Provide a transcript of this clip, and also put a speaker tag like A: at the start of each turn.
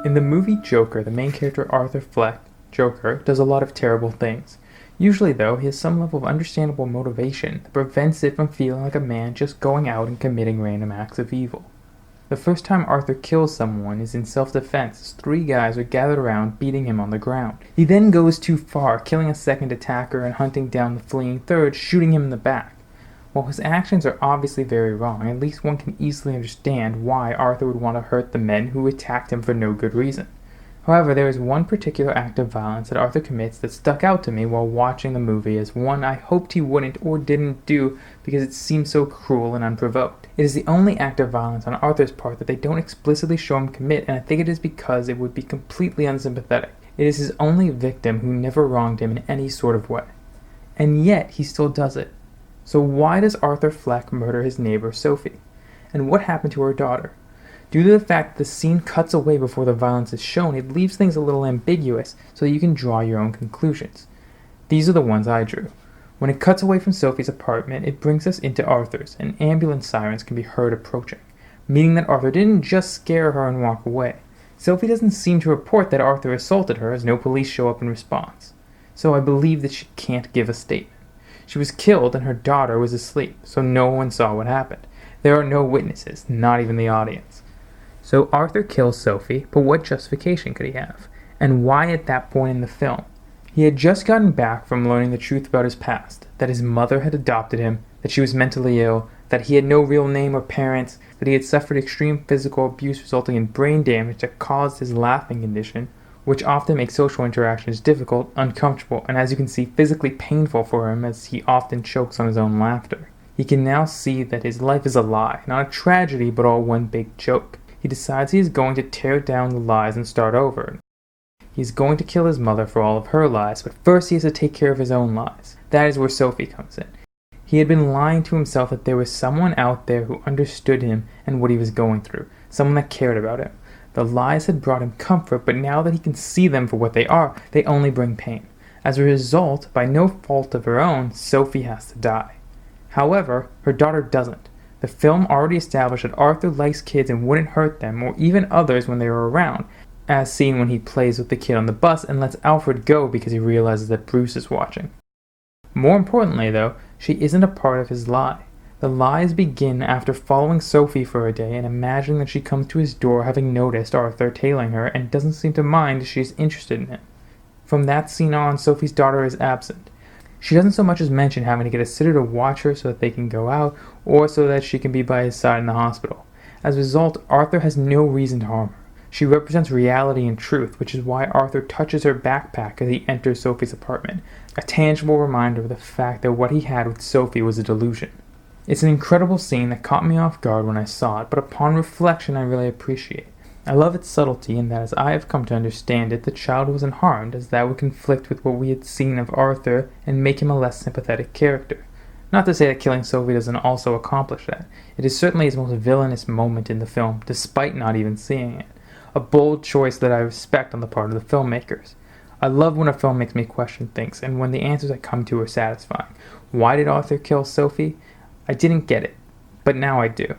A: In the movie Joker, the main character Arthur Fleck, Joker, does a lot of terrible things. Usually, though, he has some level of understandable motivation that prevents it from feeling like a man just going out and committing random acts of evil. The first time Arthur kills someone is in self-defense as three guys are gathered around beating him on the ground. He then goes too far, killing a second attacker and hunting down the fleeing third, shooting him in the back. While his actions are obviously very wrong, at least one can easily understand why Arthur would want to hurt the men who attacked him for no good reason. However, there is one particular act of violence that Arthur commits that stuck out to me while watching the movie as one I hoped he wouldn't or didn't do because it seemed so cruel and unprovoked. It is the only act of violence on Arthur's part that they don't explicitly show him commit, and I think it is because it would be completely unsympathetic. It is his only victim who never wronged him in any sort of way. And yet, he still does it. So why does Arthur Fleck murder his neighbor Sophie? And what happened to her daughter? Due to the fact that the scene cuts away before the violence is shown, it leaves things a little ambiguous so that you can draw your own conclusions. These are the ones I drew. When it cuts away from Sophie's apartment, it brings us into Arthur's, and ambulance sirens can be heard approaching, meaning that Arthur didn't just scare her and walk away. Sophie doesn't seem to report that Arthur assaulted her, as no police show up in response. So I believe that she can't give a statement. She was killed and her daughter was asleep, so no one saw what happened. There are no witnesses, not even the audience. So Arthur kills Sophie, but what justification could he have? And why at that point in the film? He had just gotten back from learning the truth about his past, that his mother had adopted him, that she was mentally ill, that he had no real name or parents, that he had suffered extreme physical abuse resulting in brain damage that caused his laughing condition, which often makes social interactions difficult, uncomfortable, and as you can see, physically painful for him as he often chokes on his own laughter. He can now see that his life is a lie, not a tragedy, but all one big joke. He decides he is going to tear down the lies and start over. He is going to kill his mother for all of her lies, but first he has to take care of his own lies. That is where Sophie comes in. He had been lying to himself that there was someone out there who understood him and what he was going through, someone that cared about him. The lies had brought him comfort, but now that he can see them for what they are, they only bring pain. As a result, by no fault of her own, Sophie has to die. However, her daughter doesn't. The film already established that Arthur likes kids and wouldn't hurt them, or even others when they were around, as seen when he plays with the kid on the bus and lets Alfred go because he realizes that Bruce is watching. More importantly, though, she isn't a part of his lie. The lies begin after following Sophie for a day and imagining that she comes to his door having noticed Arthur tailing her and doesn't seem to mind if she is interested in him. From that scene on, Sophie's daughter is absent. She doesn't so much as mention having to get a sitter to watch her so that they can go out, or so that she can be by his side in the hospital. As a result, Arthur has no reason to harm her. She represents reality and truth, which is why Arthur touches her backpack as he enters Sophie's apartment, a tangible reminder of the fact that what he had with Sophie was a delusion. It's an incredible scene that caught me off guard when I saw it, but upon reflection I really appreciate. I love its subtlety in that as I have come to understand it, the child wasn't harmed, as that would conflict with what we had seen of Arthur and make him a less sympathetic character. Not to say that killing Sophie doesn't also accomplish that. It is certainly his most villainous moment in the film, despite not even seeing it. A bold choice that I respect on the part of the filmmakers. I love when a film makes me question things, and when the answers I come to are satisfying. Why did Arthur kill Sophie? I didn't get it, but now I do.